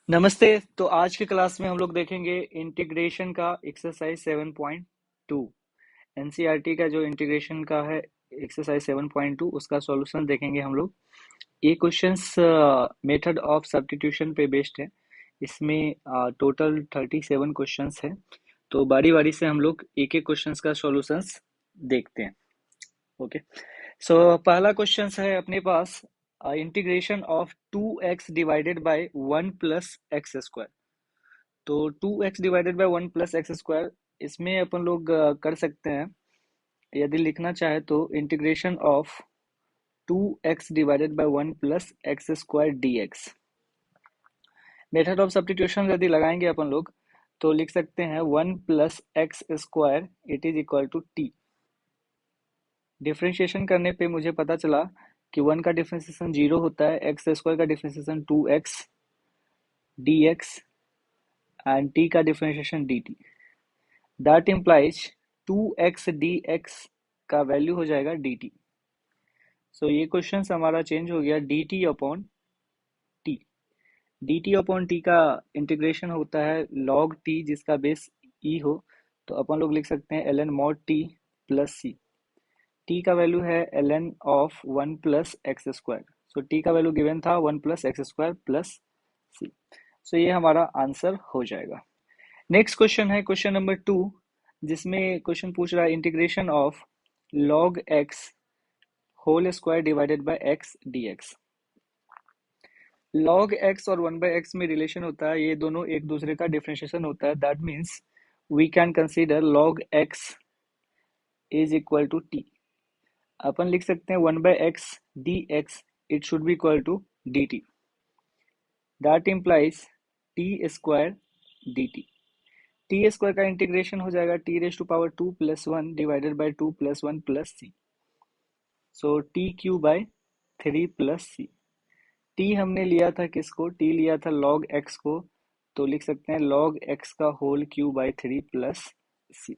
नमस्ते। तो आज की क्लास में हम लोग देखेंगे इंटीग्रेशन का एक्सरसाइज 7.2। एनसीईआरटी का जो इंटीग्रेशन का है एक्सरसाइज 7.2 उसका सॉल्यूशन देखेंगे हम लोग। ये क्वेश्चंस मेथड ऑफ सब्स्टिट्यूशन पे बेस्ड है। इसमें टोटल 37 क्वेश्चंस है। तो बारी बारी से हम लोग एक एक क्वेश्चंस का सॉल्यूशंस देखते हैं। ओके। सो पहला क्वेश्चन है अपने पास, integration of 2x divided by 1 plus x square. तो 2x divided by 1 plus x square, इसमें अपन लोग कर सकते हैं। यदि लिखना चाहे तो integration of 2x divided by 1 plus x square dx। Method of substitution यदि लगाएंगे अपन लोग तो लिख सकते हैं 1 plus x square it is equal to t. Differentiation करने पे मुझे पता चला कि 1 का डिफरेंशिएशन 0 होता है, एक्स स्क्वायर का differentiation 2x dx and t का differentiation dt। That implies 2x dx का वैल्यू हो जाएगा dt। सो ये क्वेश्चन हमारा चेंज हो गया dt upon t। dt upon t का इंटीग्रेशन होता है log t जिसका बेस e हो, तो अपन लोग लिख सकते हैं ln mod t plus c। t का वैल्यू है ln of 1 plus x square. So t का वैल्यू गिवन था 1 plus x square plus c। So ये हमारा आंसर हो जाएगा। नेक्स्ट क्वेश्चन है क्वेश्चन नंबर 2, जिसमें क्वेश्चन पूछ रहा है integration of log x whole square divided by x dx। log x और 1/x में रिलेशन होता है, ये दोनों एक दूसरे का डिफरेंशिएशन होता है। That means we can consider log x is equal to t। अपन लिख सकते हैं 1/x dx it should be equal to dt। That implies t square dt। T square का इंटीग्रेशन हो जाएगा t raise to power 2 plus 1 divided by 2 plus 1 plus c. So t cube by 3 plus c. T हमने लिया था किसको, T लिया था log x को, तो लिख सकते हैं log x का होल क्यू बाय 3 प्लस सी।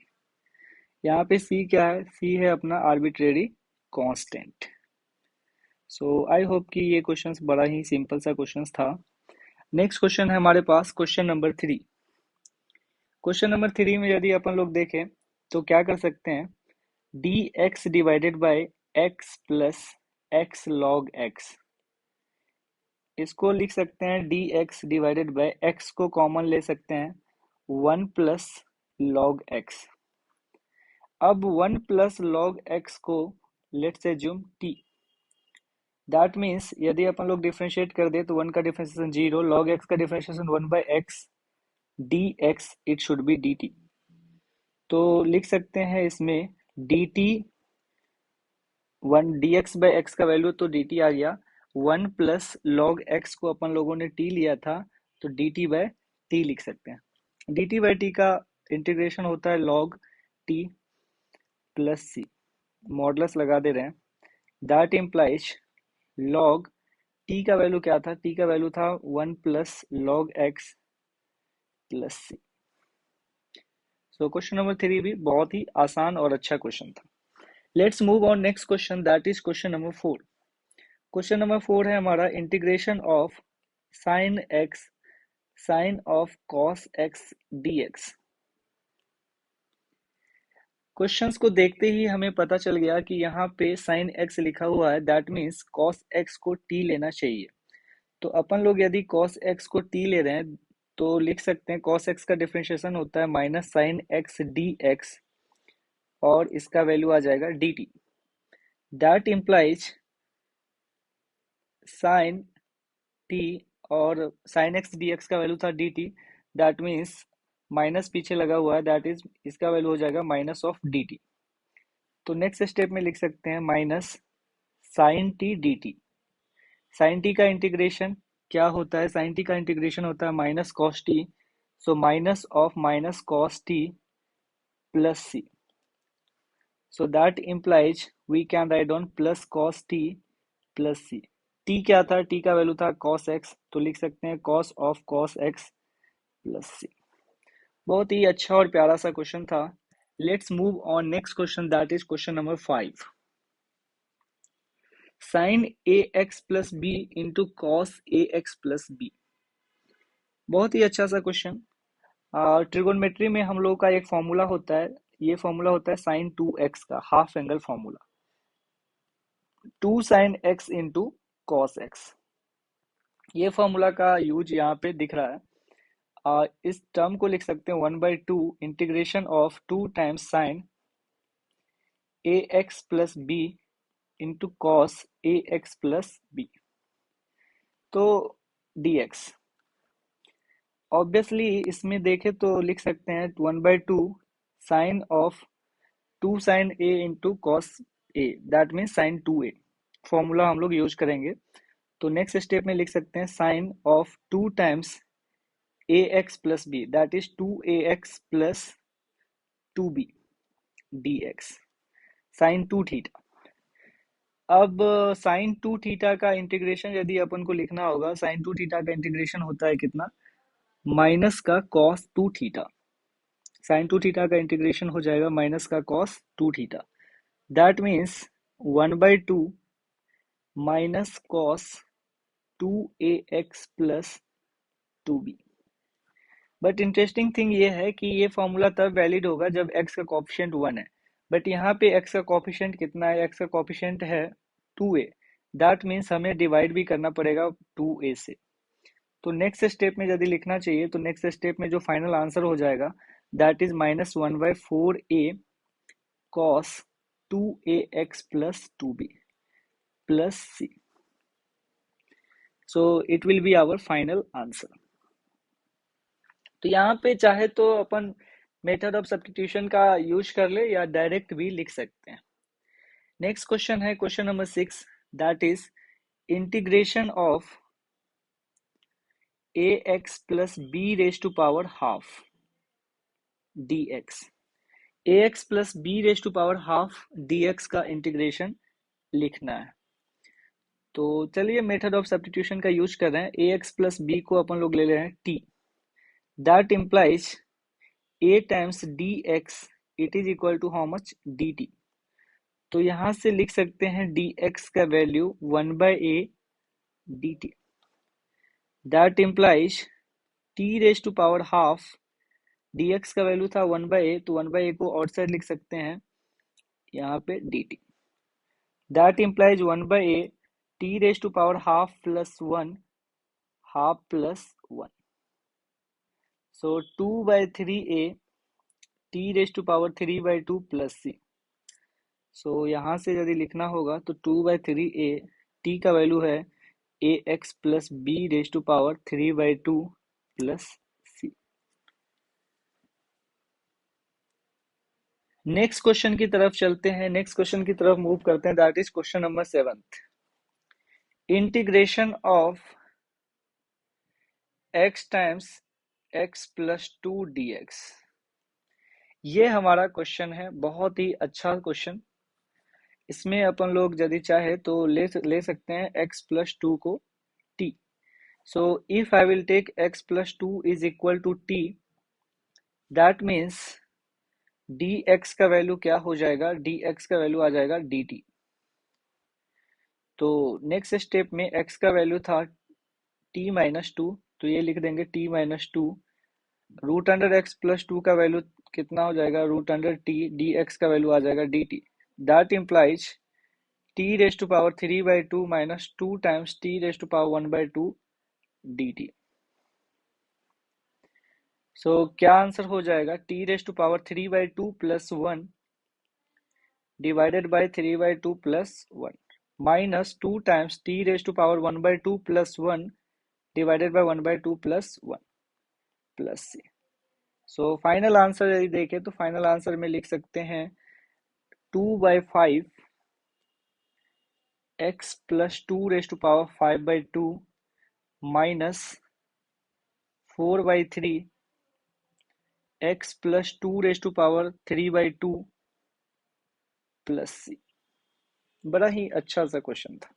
यहाँ पे सी क्या है, सी है अपना arbitrary constant. So I hope कि ये क्वेश्चंस बड़ा ही सिंपल सा क्वेश्चंस था। नेक्स्ट क्वेश्चन है हमारे पास क्वेश्चन नंबर 3। क्वेश्चन नंबर 3 में यदि अपन लोग देखें तो क्या कर सकते हैं, dx divided by x plus x log x। इसको लिख सकते हैं dx डिवाइडेड बाय x को कॉमन ले सकते हैं 1 प्लस log x। अब 1 प्लस log x को let's assume t। That means यदि अपन लोग डिफरेंशिएट कर दे तो 1 का डिफरेंशिएशन 0, log x का differentiation 1 by x dx it should be dt। तो लिख सकते हैं इसमें dt 1 dx बाय x का वैल्यू तो dt आ गया, 1 प्लस log x को अपन लोगों ने t लिया था तो dt बाय t लिख सकते हैं। dt बाय t का इंटीग्रेशन होता है log t plus c। Modulus लगा दे रहे हैं। दैट इम्प्लाइज log t का वैल्यू क्या था, t का वैल्यू था 1 plus log x plus c। So question number 3 भी बहुत ही आसान और अच्छा क्वेश्चन था। Let's move on next question, that is question number 4। Question number 4 है हमारा integration of sine x sine of cos x dx। Questions को देखते ही हमें पता चल गया कि यहाँ पे साइन एक्स लिखा हुआ है, दैट मीन्स कॉस एक्स को t लेना चाहिए। तो अपन लोग यदि कॉस एक्स को t ले रहे हैं तो लिख सकते हैं कॉस एक्स का डिफरेंशिएशन होता है माइनस साइन एक्स dx और इसका वैल्यू आ जाएगा dt। That implies sine t और साइन एक्स dx का वैल्यू था dt। दैट मीन्स माइनस पीछे लगा हुआ है, दैट इज इसका वैल्यू हो जाएगा माइनस ऑफ dt। तो नेक्स्ट स्टेप में लिख सकते हैं minus sine t dt। Sine t का इंटीग्रेशन क्या होता है, साइन टी का इंटीग्रेशन होता है minus cos t. So minus of minus cos t plus c. So that implies we can write on plus cos t plus c. T क्या था, T का वैल्यू था कॉस एक्स, तो लिख सकते हैं cos of cos x plus c. बहुत ही अच्छा और प्यारा सा क्वेश्चन था। Let's move on next question, that is question number 5। Sine a x plus b into cos a x plus b. बहुत ही अच्छा सा क्वेश्चन। ट्रिगोनोमेट्री में हम लोग का एक फॉर्मूला होता है, ये फॉर्मूला होता है साइन 2x का half angle formula, 2 sine x into cos x. ये फॉर्मूला का यूज यहाँ पे दिख रहा है। इस टर्म को लिख सकते हैं 1/2 integration of 2 times sine a x plus b into cos a x plus b, तो dx। ऑब्वियसली इसमें देखें तो लिख सकते हैं 1/2 sine of 2 sine a into cos a, that means sine 2a। Formula हम लोग यूज करेंगे, तो नेक्स्ट स्टेप में लिख सकते हैं sine of 2 times a x plus b, that is 2ax plus 2b dx, sine 2 theta. अब साइन 2 थीटा का इंटीग्रेशन यदि अपन को लिखना होगा, साइन 2 थीटा का इंटीग्रेशन होता है कितना, माइनस का कॉस 2 थीटा। साइन 2 थीटा का इंटीग्रेशन हो जाएगा माइनस का cos 2 theta, that means 1/2 minus cos 2ax plus 2b। But interesting thing ये है कि ये फॉर्मूला तब वैलिड होगा जब x का कोफिशिएंट 1 है, बट यहाँ पे x का कोफिशिएंट कितना है, x का कोफिशिएंट है 2a, दैट मीन्स हमें डिवाइड भी करना पड़ेगा 2a से। तो नेक्स्ट स्टेप में यदि लिखना चाहिए तो नेक्स्ट स्टेप में जो फाइनल आंसर हो जाएगा that is -1/4a cos 2ax plus 2b plus c। So it will be our final answer. तो यहाँ पे चाहे तो अपन मेथड ऑफ सब्स्टिट्यूशन का यूज कर ले या डायरेक्ट भी लिख सकते हैं। नेक्स्ट क्वेश्चन है question number 6, that is integration of ax plus b raise to power half dx। ax plus b raise to power half dx का इंटीग्रेशन लिखना है। तो चलिए मेथड ऑफ सब्स्टिट्यूशन का यूज कर रहे हैं। ax प्लस b को अपन लोग ले ले रहे हैं t, that implies a times dx it is equal to how much dt। तो यहां से लिख सकते हैं dx का value 1/a dt, that implies t raise to power half, dx का वैल्यू था 1/a, तो 1/a को आउटसाइड लिख सकते हैं यहाँ पे dt, that implies 1/a t raise to power half plus 1 half plus 1, so 2/3a t raise to power 3/2 plus c। सो यहाँ से यदि लिखना होगा तो 2/3a, t का वैल्यू है ax plus b raise to power 3/2 plus c। Next question की तरफ चलते हैं, नेक्स्ट क्वेश्चन की तरफ मूव करते हैं, that is question number 7, integration of x times x plus 2 dx। ये हमारा क्वेश्चन है, बहुत ही अच्छा क्वेश्चन। इसमें अपन लोग यदि चाहे तो ले सकते हैं x प्लस 2 को t। So if I will take x plus 2 is equal to t, that means dx का वैल्यू क्या हो जाएगा, dx का वैल्यू आ जाएगा dt। तो नेक्स्ट स्टेप में x का वैल्यू था t माइनस 2, तो ये लिख देंगे t minus 2, root under x plus 2 का वैल्यू कितना हो जाएगा, रूट अंडर t, dx का वैल्यू आ जाएगा dt, that implies t raise to power 3/2 minus 2 times t raise to power 1/2 dt। So क्या आंसर हो जाएगा, t raise to power 3/2 plus 1 divided bye 3/2 plus 1 minus 2 times t raise to power 1/2 plus 1 divided by 1/2 plus 1 plus c। So final answer यदि देखें तो final answer में लिख सकते हैं 2/5 x plus 2 raise to power 5/2 minus 4/3 x plus 2 raise to power 3/2 plus c। बड़ा ही अच्छा सा क्वेश्चन था।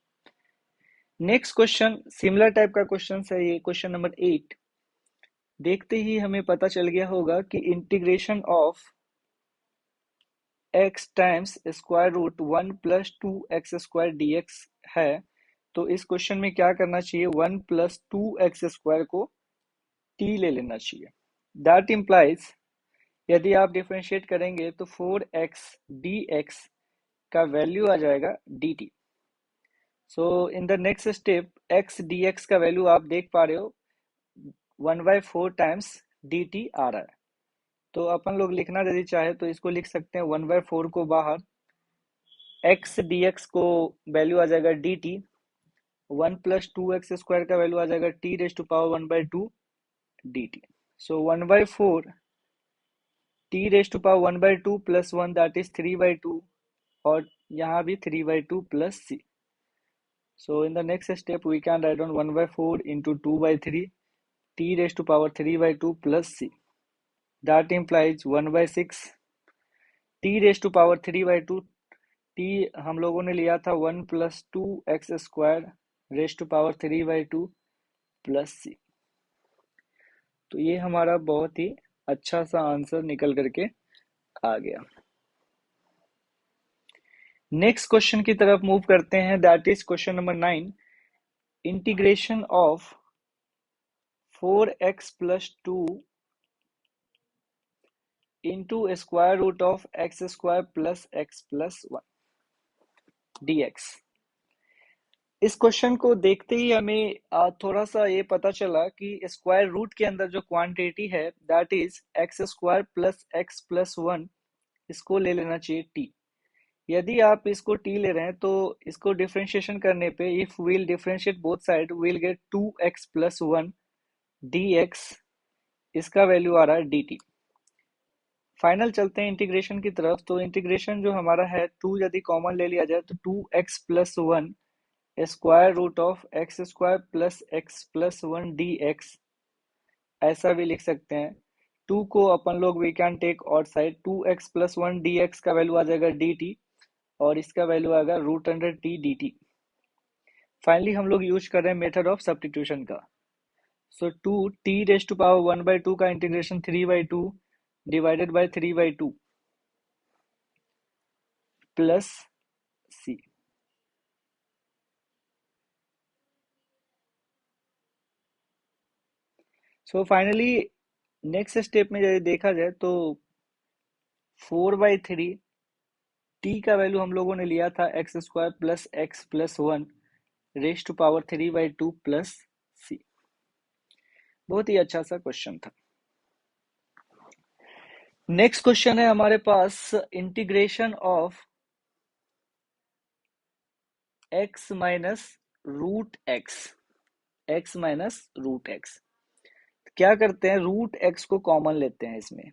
नेक्स्ट क्वेश्चन सिमिलर टाइप का क्वेश्चन है, ये क्वेश्चन नंबर 8। देखते ही हमें पता चल गया होगा कि integration of x times square root 1 plus 2x square dx है। तो इस क्वेश्चन में क्या करना चाहिए, 1 प्लस 2x स्क्वायर को t ले लेना चाहिए। दैट इम्प्लाइज यदि आप डिफ्रेंशिएट करेंगे तो 4x dx का वैल्यू आ जाएगा dt। So in the next step x dx का वैल्यू आप देख पा रहे हो 1/4 टाइम्स dt आ रहा है। तो अपन लोग लिखना यदि चाहे तो इसको लिख सकते हैं 1/4 को बाहर, x dx को वैल्यू आ जाएगा dt, 1 प्लस 2x² का वैल्यू आ जाएगा t raise to power 1/2 dt। So 1/4 t raise to power 1/2 plus 1 that is 3/2, और यहाँ भी 3/2 plus c। So in the next step we can write on 1/4 into 2/3 t raised to power 3/2 plus c. That implies 1/6 t raised to power 3/2, t हम लोगों ने लिया था 1 plus 2x² raised to power 3/2 plus c। तो ये हमारा बहुत ही अच्छा सा आंसर निकल करके आ गया। नेक्स्ट क्वेश्चन की तरफ मूव करते हैं, that is question number 9। Integration of 4x plus 2 into square root of x square plus x plus 1 dx। इस क्वेश्चन को देखते ही हमें थोड़ा सा ये पता चला कि स्क्वायर रूट के अंदर जो क्वांटिटी है that is x square plus x plus 1, इसको ले लेना चाहिए t। यदि आप इसको t ले रहे हैं तो इसको डिफरेंशिएशन करने पे if we'll differentiate both side we'll get 2x plus 1 dx, इसका वैल्यू आ रहा है dt। फाइनल चलते हैं इंटीग्रेशन की तरफ। तो इंटीग्रेशन जो हमारा है 2 यदि कॉमन ले लिया जाए तो 2x plus 1 square root of x square plus x plus 1 dx, ऐसा भी लिख सकते हैं। 2 को अपन लोग we can take out side, 2x plus 1 dx का वैल्यू आ जाएगा dt, और इसका वैल्यू आएगा root under t dt। Finally हम लोग यूज कर रहे हैं मेथड ऑफ सब्स्टिट्यूशन का। सो 2 t रेज टू पावर 1/2 का integration 3/2 divided by 3/2 plus c। So finally next step में यदि देखा जाए तो 4/3 t का वैल्यू हम लोगों ने लिया था x square plus x plus 1 raise to power 3/2 plus c। बहुत ही अच्छा सा क्वेश्चन था। नेक्स्ट क्वेश्चन है हमारे पास integration of x minus root x, x minus root x. क्या करते हैं, रूट x को कॉमन लेते हैं। इसमें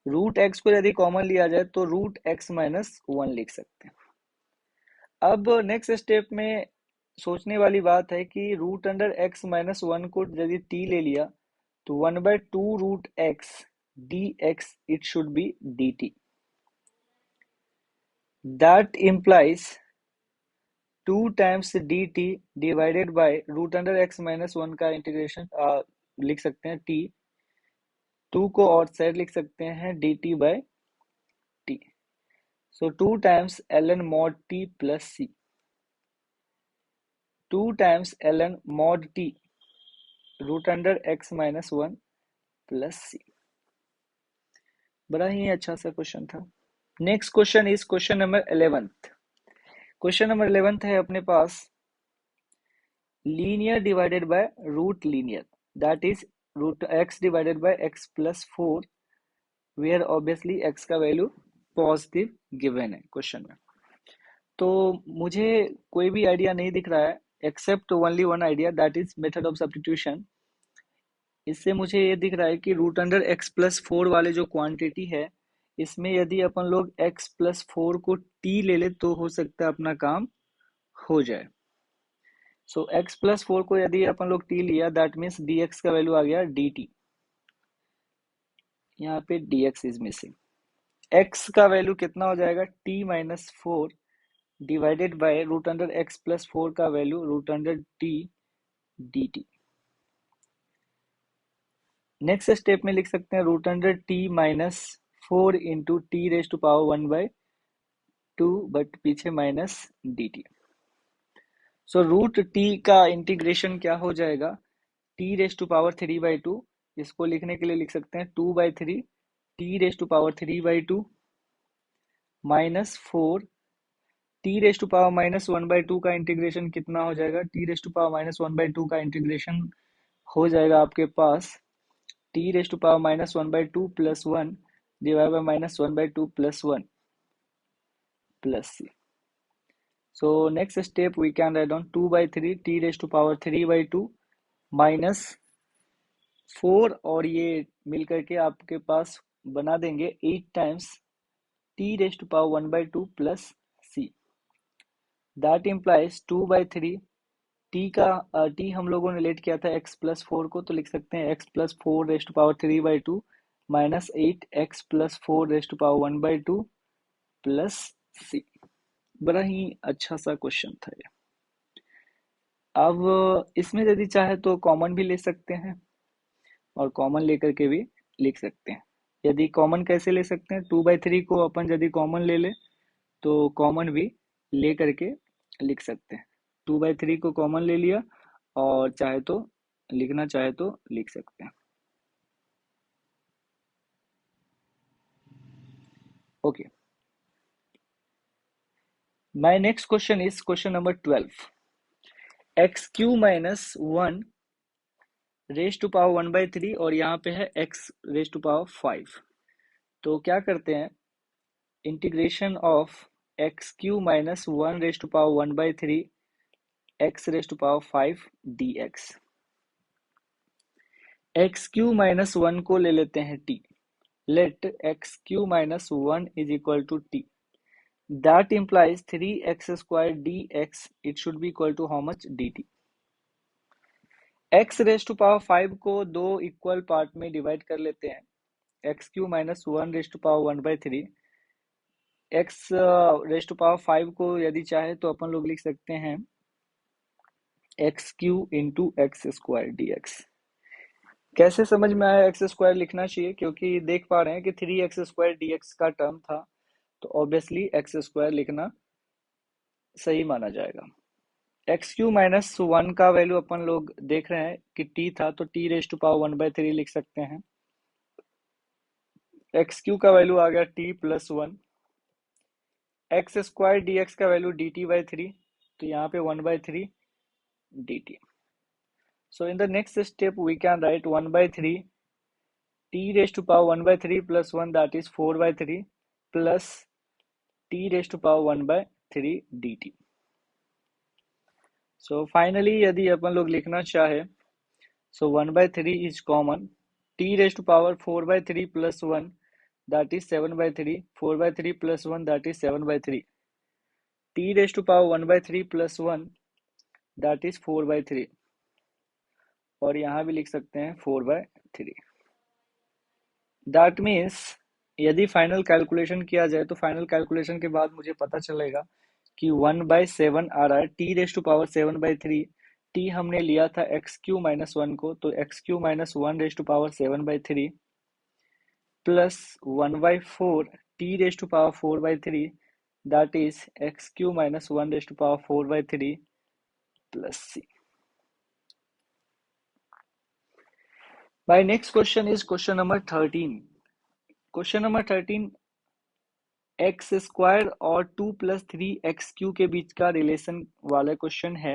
रूट x को यदि कॉमन लिया जाए तो रूट x माइनस 1 लिख सकते हैं। अब नेक्स्ट स्टेप में सोचने वाली बात है कि रूट अंडर x माइनस 1 को यदि t ले लिया तो 1/2 root x dx it should be dt। That implies 2 times dt divided by root under x minus 1 का इंटीग्रेशन लिख सकते हैं t, 2 को और साइड लिख सकते हैं dt bye t। So 2 times ln mod t plus c, 2 times ln mod t root under x minus 1 plus c। बड़ा ही अच्छा सा क्वेश्चन था। Next question is question number 11th। Question number 11th है अपने पास linear divided by root linear, that is root x divided by x plus 4, where obviously x का value positive given है क्वेश्चन में। तो मुझे कोई भी आइडिया नहीं दिख रहा है except only one idea, that is method of substitution. इससे मुझे ये दिख रहा है कि रूट अंडर x प्लस 4 वाले जो क्वांटिटी है इसमें यदि अपन लोग x प्लस 4 को t ले ले तो हो सकता है अपना काम हो जाए। सो x प्लस 4 को यदि अपन लोग t लिया दैट मीन्स dx का वैल्यू आ गया dt। यहाँ पे dx इज मिसिंग। x का वैल्यू कितना हो जाएगा t minus 4 divided by root under x plus 4 का value root under t dt। नेक्स्ट स्टेप में लिख सकते हैं root under t minus 4 into t raise to power 1/2, but पीछे minus dt। So root t का इंटीग्रेशन क्या हो जाएगा, टी रेस टू पावर 3/2, इसको लिखने के लिए लिख सकते हैं 2/3 t raise to power 3/2 minus 4 t raise to power -1/2 का इंटीग्रेशन कितना हो जाएगा, टी रेस टू पावर -1/2 का इंटीग्रेशन हो जाएगा आपके पास t raise to power -1/2 plus 1 divide by -1/2 plus 1 plus c. So next step we can write down 2/3 t raised to power 3/2 minus 4 और ये मिल करके आपके पास बना देंगे 8 times t raised to power 1/2 plus c. That implies 2/3 t का t हम लोगों ने लेट किया था x plus 4 को, तो लिख सकते हैं x plus 4 raised to power 3/2 minus 8x plus 4 raised to power 1/2 plus c. बड़ा ही अच्छा सा क्वेश्चन था ये. अब इसमें यदि चाहे तो कॉमन भी ले सकते हैं और कॉमन लेकर के भी लिख सकते हैं. यदि कॉमन कैसे ले सकते हैं, 2/3 को अपन यदि कॉमन ले ले तो कॉमन भी ले करके लिख सकते हैं. 2/3 को कॉमन ले लिया और चाहे तो लिखना चाहे तो लिख सकते हैं. Okay, my next question is question number 12. x³ minus 1 raise to power 1/3 और यहाँ पे है x रेज टू पावर 5. तो क्या करते हैं, integration of x³ minus 1 raise to power 1/3 x raise to power 5 dx. x³ minus 1 को ले लेते हैं t. Let x³ minus 1 is equal to t. That implies 3x square dx. It should be equal to how much, dt. x raise to power 5 को दो equal part में divide कर लेते हैं. x³ minus 1 raise to power 1/3 x raise to power 5 को यदि चाहे तो अपन लोग लिख सकते हैं x³ into x square dx. कैसे समझ में आया एक्स स्क्वायर लिखना चाहिए, क्योंकि देख पा रहे हैं कि 3x स्क्वायर dx का टर्म था, तो ऑब्वियसली एक्स स्क्वायर लिखना सही माना जाएगा. x³ माइनस 1 का वैल्यू अपन लोग देख रहे हैं कि t था, तो t रेज टू पावर 1/3 लिख सकते हैं. x³ का वैल्यू आ गया t plus 1. X square dx का वैल्यू dt/3, तो यहाँ पे 1/3 dt. So in the next step we can write 1/3 t raised to power 1/3 plus 1, that is 4/3 plus t raised to power 1/3 dt. So finally यदि अपन लोग लिखना चाहे, so 1/3 is common. t raised to power 4/3 plus 1, that is 7/3. 4/3 plus 1, that is 7/3. t raised to power 1/3 plus 1, that is 4/3. और यहाँ भी लिख सकते हैं 4/3. दैट मीन्स यदि फाइनल कैलकुलेशन किया जाए तो फाइनल कैलकुलेशन के बाद मुझे पता चलेगा कि 1/7 आ रहा है. t raise to power 7/3, t हमने लिया था x³ माइनस 1 को, तो x³ minus 1 raise to power 7/3 plus 1/4 t raise to power 4/3, that is x³ minus 1 raise to power 4/3 plus c. My next question is question number 13. Question number 13, x square और 2 + 3x³ के बीच का relation वाला question है.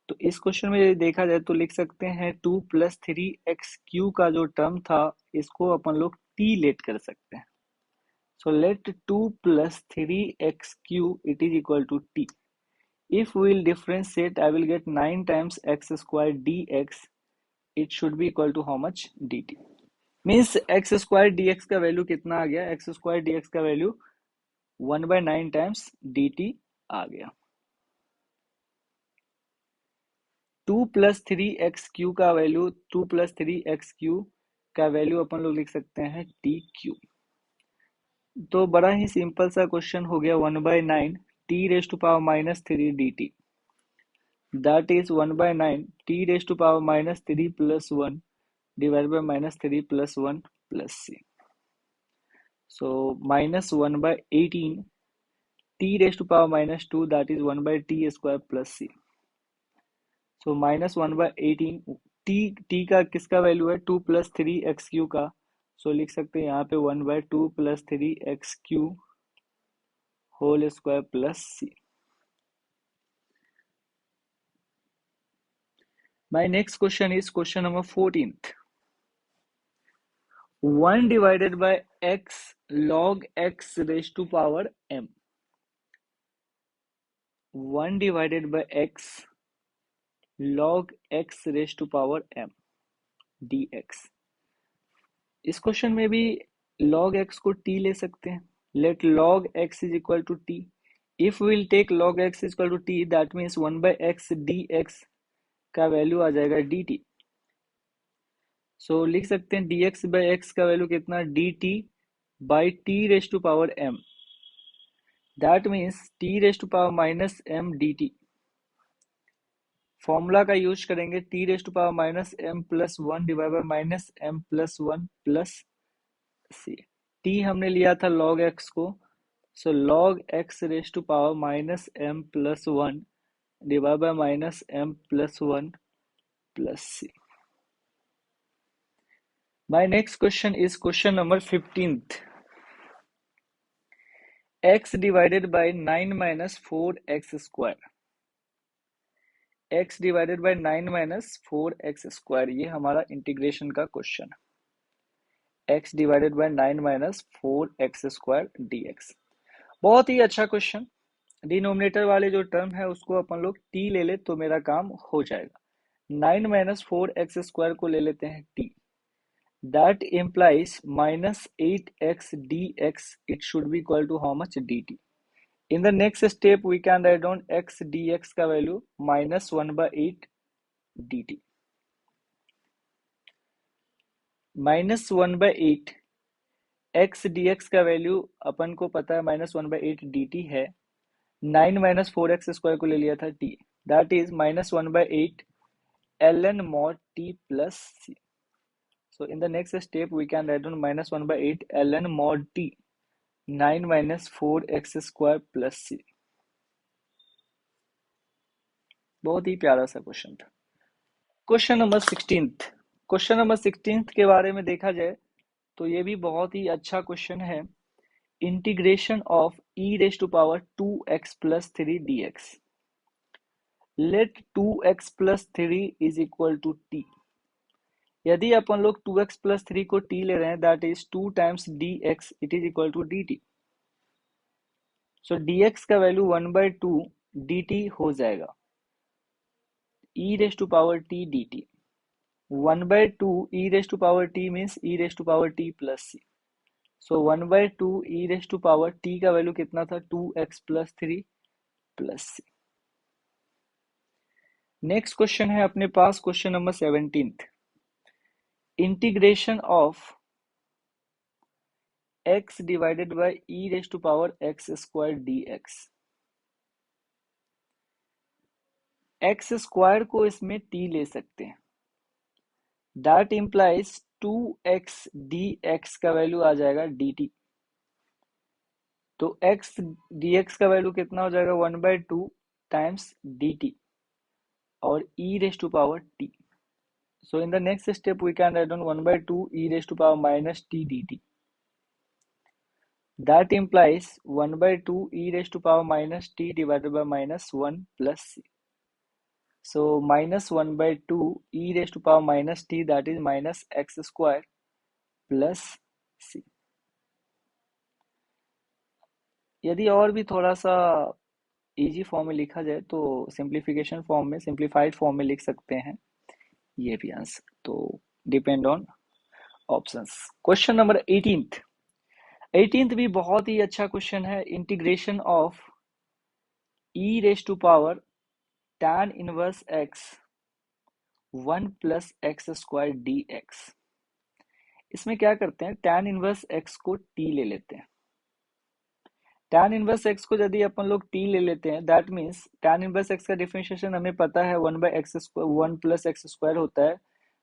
तो इस question में यदि देखा जाए तो लिख सकते हैं 2 + 3x³ का जो टर्म था इसको अपन लोग t लेट कर सकते हैं. So let 2 + 3x³ it is equal to t. If we will differentiate, I will get 9 times x² dx. It should be equal to how much, dt. Means x² dx का value कितना आ गया, x² dx का value 1/9 times dt आ गया. 2 + 3x³ का value 2 + 3x³ का value अपन लोग लिख सकते हैं t³. तो बड़ा ही सिंपल सा क्वेश्चन हो गया. 1/9 t raise to power -3 dt, that is 1/9 t raise to power -3 plus 1 divided by -3 plus 1 plus c. So -1/18 t raised to power -2, that is 1/t square plus c. So -1/18 T का किसका value है 2 + 3 x³ का, सो लिख सकते हैं यहाँ पे 1/2 + 3 x³ whole square plus c. My next question is question number 14th. 1 divided by x log x raised to power m. 1 divided by x log x raised to power m dx. इस question में भी log x को t ले सकते हैं. Let log x is equal to t. If we will take log x is equal to t, that means 1/x dx का value आ जाएगा dt. सो लिख सकते हैं dx/x का वैल्यू कितना, dt by t raised to power m. That means t raised to power minus m dt. Formula का use करेंगे t raised to power minus m plus 1 divided by minus m plus 1 plus c. t हमने लिया था log x को, so log x raised to power minus m plus 1 divided by minus m plus 1 plus c. My next question is question number 15th. X divided by 9 minus 4x square. X divided by 9 minus 4x square, ये हमारा integration का question है. X divided by 9 minus 4x square dx. बहुत ही अच्छा question. Denominator वाले जो term है उसको अपन लोग t ले ले तो मेरा काम हो जाएगा. 9 minus 4x square को ले लेते हैं t. That implies minus 8x dx. It should be equal to how much, dt. In the next step we can write down x dx का value minus 1/8 dt. minus 1/8 x dx का value अपन को पता है minus 1/8 dt है. 9 minus 4x square को ले लिया था t. That is minus 1/8 ln mod t plus c. So in the next step we can write down minus 1/8 ln mod t 9 minus 4x square plus c. बहुत ही प्यारा सा question था. Question number 16th. Question number 16th के बारे में देखा जाए तो ये भी बहुत ही अच्छा क्वेश्चन है. Integration of e raised to power 2x plus 3 dx. Let 2x plus 3 is equal to t. यदि अपन लोग 2x plus 3 को t ले रहे हैं, that is 2 times dx, it is equal to dt. So dx का value 1/2 dt हो जाएगा. e raised to power t dt. 1/2 e raised to power t means e raised to power t plus c. So 1/2 e raised to power t का value कितना था, 2x plus 3 plus c. Next question है अपने पास question number 17th. Integration of x divided by e raised to power x square dx. x square को इसमें t ले सकते हैं. That implies 2x dx का वैल्यू आ जाएगा dt. तो x dx का वैल्यू कितना हो जाएगा, 1/2 टाइम्स dt और e raised to power t. So in the next step we can write down 1/2 e raised to power minus t dt. That implies 1/2 e raised to power minus t divided by minus 1 plus c. So minus 1/2 e raised to power minus t, that is minus x square plus c. यदि और भी थोड़ा सा easy form में लिखा जाए तो simplification form में, सिंप्लीफाइड फॉर्म में लिख सकते हैं ये भी आंसर. तो depend on options. Question number 18th भी बहुत ही अच्छा क्वेश्चन है. Integration of e raised to power tan inverse x 1 plus x square dx. इसमें क्या करते हैं, tan inverse x को t ले लेते हैं. tan inverse x को यदि अपन लोग t ले लेते हैं, that means tan inverse x का डिफरेंशिएशन हमें पता है 1/x square 1 plus x square होता है.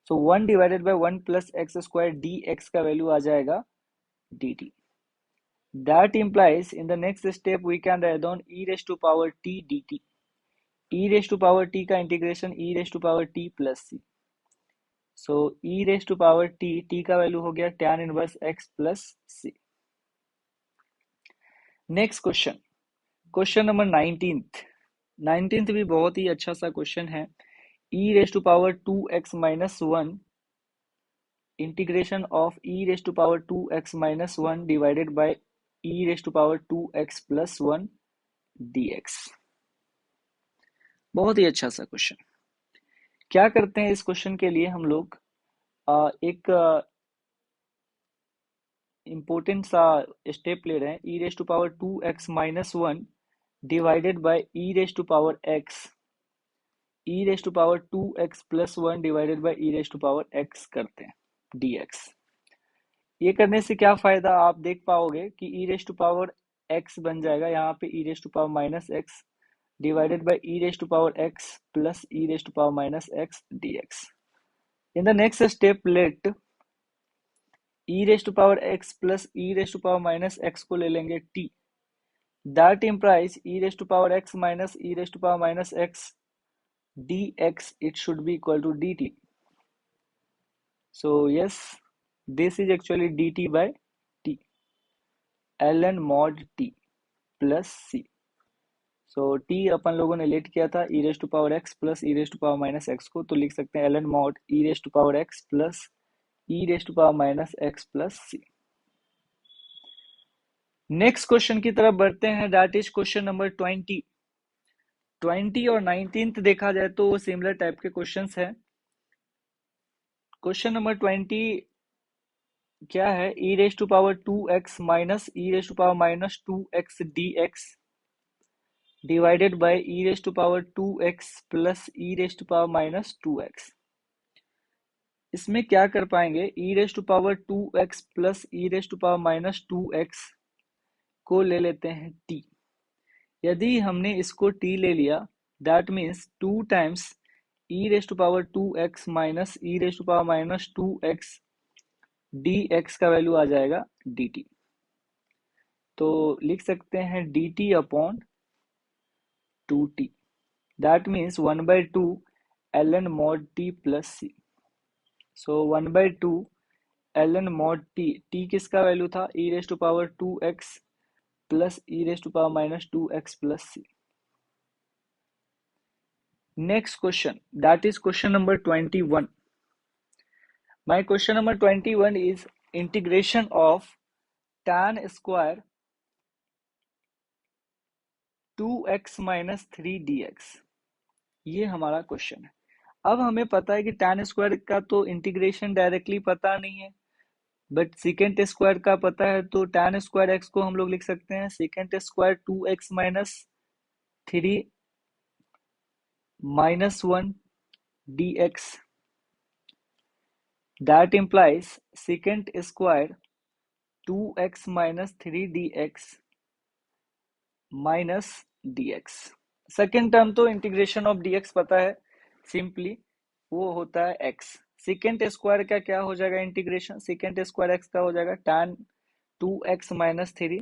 So 1 divided by 1 plus x square dx का वैल्यू आ जाएगा dt. That implies in the next step we can write down e raised to power t dt. e raised to power t का integration e raised to power t plus c. So e raise to power t का value हो गया tan inverse x plus c. Next question, question number 19th भी बहुत ही अच्छा सा question है। E raise to power 2x minus 1 integration of e raise to power 2x minus 1 divided by e raise to power 2x plus 1 dx। बहुत ही अच्छा सा क्वेश्चन। क्या करते हैं इस क्वेश्चन के लिए हम लोग एक इम्पोर्टेंट सा स्टेप ले रहे हैं। E raise to power 2x minus 1 divided by e raise to power x, e raise to power 2x plus 1 divided by e raise to power x करते हैं dx। ये करने से क्या फायदा आप देख पाओगे कि e raise to power x बन जाएगा यहाँ पे e raise to power minus x divided by e raise to power x plus e raise to power minus x dx। In the next step let e raise to power x plus e raise to power minus x को ले लेंगे t, that implies e raise to power x minus e raise to power minus x dx it should be equal to dt. So yes, this is actually dt by t, ln mod t plus c. So t अपन लोगों ने let किया था e raise to power x plus e raise to power minus x को, तो लिख सकते हैं ln mod e raise to power x plus e raise to power minus x plus c। Next question की तरफ बढ़ते हैं, दैट इज क्वेश्चन नंबर 20 और 19th देखा जाए तो सिमिलर टाइप के क्वेश्चंस हैं। क्वेश्चन नंबर 20 क्या है, e raise to power 2x minus e raise to power minus 2x dx divided by e raise to power 2x plus e raise to power minus 2x। इसमें क्या कर पाएंगे, e raise to power 2x plus e raise to power minus 2x को ले लेते हैं t। यदि हमने इसको t ले लिया that means 2 times e raise to power 2x minus e raise to power minus 2x dx का वैल्यू आ जाएगा dt। तो लिख सकते हैं dt upon 2t, that means 1/2 ln mod t plus c। So 1/2 ln mod t किसका value था, e raise to power 2x plus e raise to power minus 2x plus c। Next question, that is question number 21। My question number 21 is integration of tan square 2x minus 3 dx। ये हमारा question है। अब हमें पता है कि tan square का तो इंटीग्रेशन डायरेक्टली पता नहीं है, बट सेकेंड स्क्वायर का पता है। तो tan स्क्वायर x को हम लोग लिख सकते हैं second square 2x minus 3 minus 1 dx, that implies secant square 2x minus 3 dx minus dx। Second term तो इंटीग्रेशन ऑफ dx पता है, सिंपली वो होता है x। सेकेंड स्क्वायर का क्या हो जाएगा इंटीग्रेशन, सेकेंड स्क्वायर x का हो जाएगा tan 2x माइनस 3,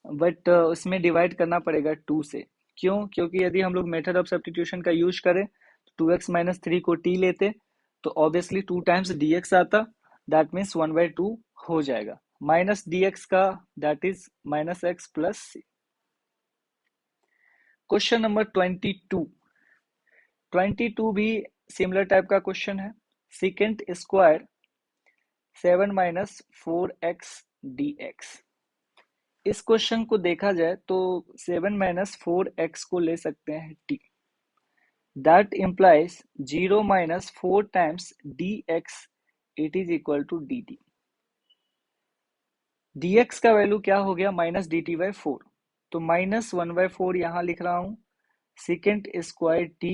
बट उसमें डिवाइड करना पड़ेगा 2 से। क्यों, क्योंकि यदि हम लोग मेथड ऑफ सब्स्टिट्यूशन का यूज करें तो 2x माइनस 3 को t लेते तो ऑब्वियसली 2 टाइम्स dx आता, दैट मीन्स 1/2 हो जाएगा, माइनस dx का that is minus x plus c। Question number 22 भी सिमिलर टाइप का क्वेश्चन है। Second square 7 minus 4x dx। इस क्वेश्चन को देखा जाए तो 7 माइनस 4x को ले सकते हैं t, that implies 0 minus 4 times dx it is equal to dt। dx का वैल्यू क्या हो गया, माइनस dt बाई 4, तो माइनस 1/4 यहाँ लिख रहा हूं, second square t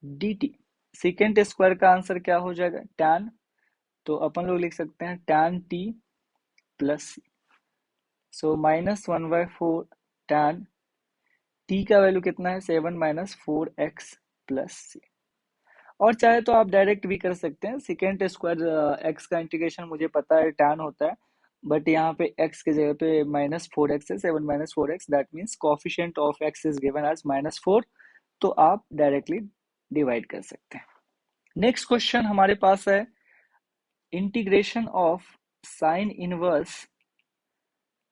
dt। Second square का आंसर क्या हो जाएगा tan, तो अपन लोग लिख सकते हैं tan t plus c। So minus 1/4 tan t का वैल्यू कितना है 7 माइनस 4x प्लस c। और चाहे तो आप डायरेक्ट भी कर सकते हैं, सेकेंड स्क्वायर x का इंटीग्रेशन मुझे पता है tan होता है, बट यहाँ पे x के जगह पे माइनस 4x है, 7 minus 4x, that means coefficient of x is given as minus 4, तो आप डायरेक्टली डिवाइड कर सकते हैं। नेक्स्ट क्वेश्चन हमारे पास है integration of sine inverse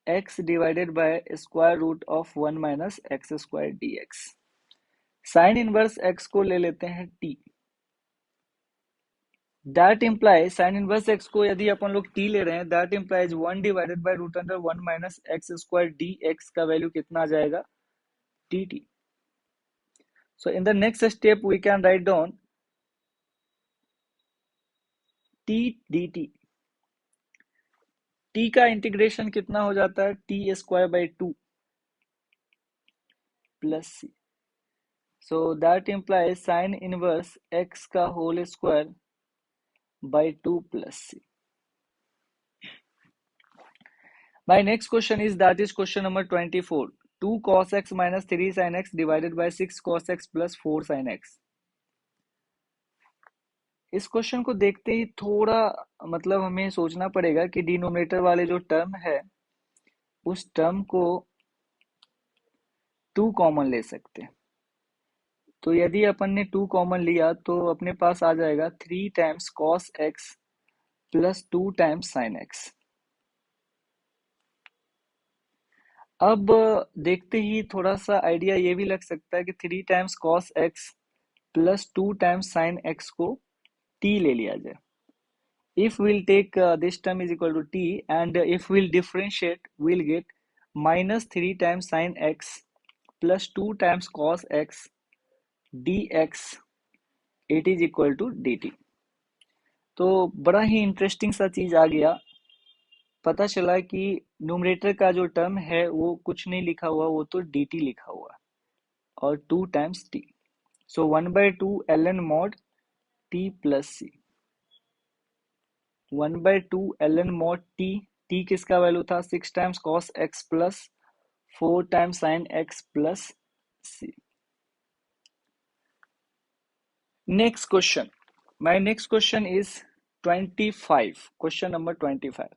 x divided by square root of 1 minus x square dx। Sine inverse x को ले लेते हैं t। That implies sine inverse x को यदि अपन लोग t ले रहे हैं, that implies 1 divided by root under 1 minus x square dx का वैल्यू कितना आ जाएगा, dt। So in the next step we can write down t dt। t का इंटीग्रेशन कितना हो जाता है, t square by 2 plus c. So that implies sine inverse x का whole square by 2 plus c. My next question is that is question number 24. 2 cos x minus 3 sin x divided by 6 cos x plus 4 sin x। इस question को देखते ही थोड़ा मतलब हमें सोचना पड़ेगा कि डिनोमिनेटर वाले जो टर्म है उस टर्म को 2 कॉमन ले सकते हैं। तो यदि अपन ने 2 कॉमन लिया तो अपने पास आ जाएगा 3 times cos x plus 2 times sin x। अब देखते ही थोड़ा सा आइडिया ये भी लग सकता है कि 3 times cos x plus 2 times sin x को t ले लिया जाए। If we'll take this term is equal to t and if we'll differentiate we'll get minus 3 times sin x plus 2 times cos x dx it is equal to dt। तो बड़ा ही interesting सा चीज आ गया, पता चला कि न्यूमरेटर का जो टर्म है वो कुछ नहीं लिखा हुआ, वो तो dt लिखा हुआ और 2 टाइम्स t। सो 1/2 ln mod t plus c। 1/2 ln mod t, t किसका वैल्यू था 6 times cos x plus 4 times sin x plus c। Next question, my next question is 25, question number 25।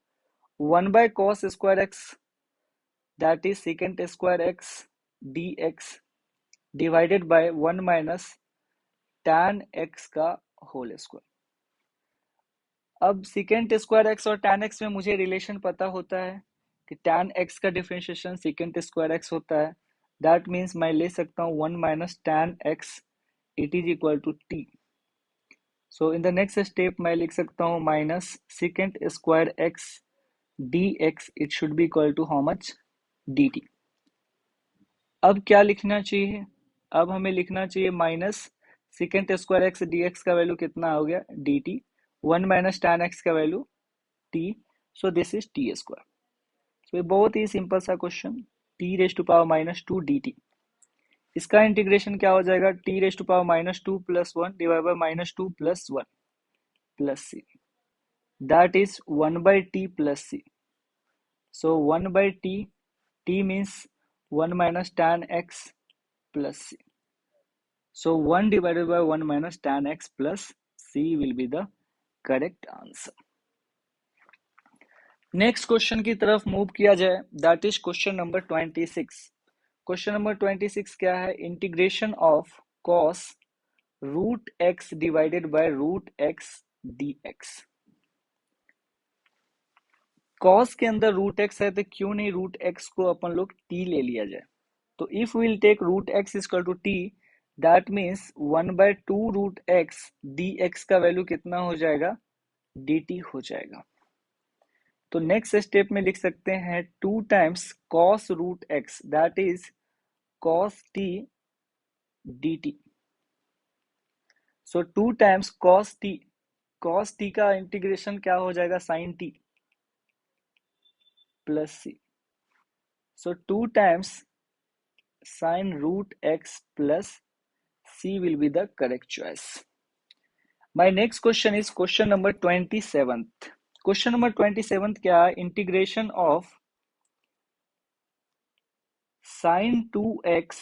1 by cos square x that is secant square x dx divided by 1 minus tan x का whole square. अब secant square x और tan x में मुझे relation पता होता है कि tan x का डिफरेंशिएशन secant स्क्वायर x होता है। दैट मीन्स मैं ले सकता हूँ 1 minus tan x it is equal to t। So in the next step मैं लिख सकता हूँ minus secant square x dx it should be equal to how much, dt। अब क्या लिखना चाहिए, अब हमें लिखना चाहिए minus secant square x dx का वैल्यू कितना हो गया, dt। 1 माइनस tan x का value t, so this is t square. So ये बहुत ही सिंपल सा question, t raise to power minus 2 dt। इसका इंटीग्रेशन क्या हो जाएगा, t raise to power minus 2 plus 1 divide by minus 2 plus 1 plus c, that is 1 by t plus c। So 1 by t means 1 minus tan x plus c। So 1 divided by 1 minus tan x plus c will be the correct answer। Next question की तरफ move किया जाए, that is question number 26। Question number 26 क्या है, integration of cos root x divided by root x dx। cos के अंदर root x है तो क्यों नहीं रूट x को अपन लोग t ले लिया जाए। तो if will take root x equal to t, that means 1/2 root x dx का वैल्यू कितना हो जाएगा, dt हो जाएगा। तो नेक्स्ट स्टेप में लिख सकते हैं 2 times cos root x that is cos t dt। So 2 times cos t का इंटीग्रेशन क्या हो जाएगा, sin t plus c। So 2 times sin root x plus c will be the correct choice। My next question is question number 27th। Question number 27th क्या है, integration of sin 2x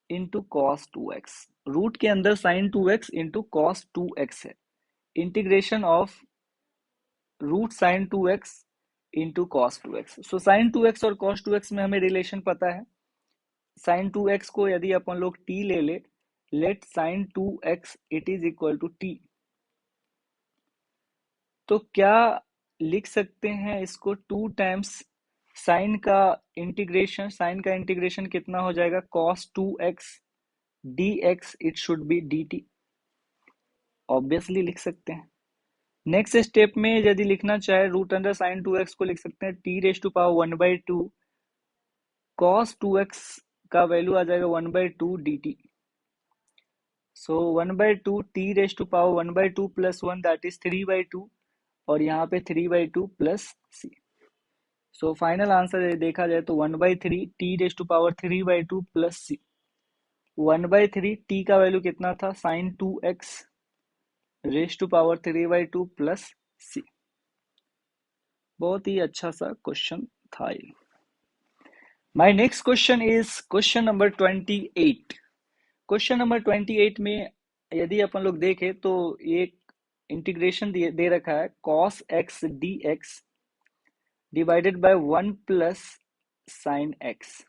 into cos 2x। Root के अंदर sin 2x into cos 2x है, integration of root sin 2x into cos 2x। So sin 2x और cos 2x में हमें relation पता है। sin 2x को यदि अपन लोग t ले ले let sine 2x it is equal to t। तो क्या लिख सकते हैं इसको? 2 टाइम्स साइन का इंटीग्रेशन कितना हो जाएगा? cos 2x dx it should be dt। Obviously लिख सकते हैं। नेक्स्ट स्टेप में यदि लिखना चाहे रूट अंडर साइन 2x को लिख सकते हैं t raise to power 1/2 cos 2x का वैल्यू आ जाएगा 1/2 dt। So 1/2 t raise to power 1/2 plus 1 that is 3/2 और यहाँ पे 3/2 plus c। So final answer देखा जाए तो 1/3 t raise to power 3/2 plus c। 1/3 t का वैल्यू कितना था? Sine 2x raise to power 3/2 plus c। बहुत ही अच्छा सा क्वेश्चन था ये। My next question is question number 28। Question number 28 में यदि अपन लोग देखें तो एक इंटीग्रेशन दे रखा है cos x dx divided by 1 plus sign x।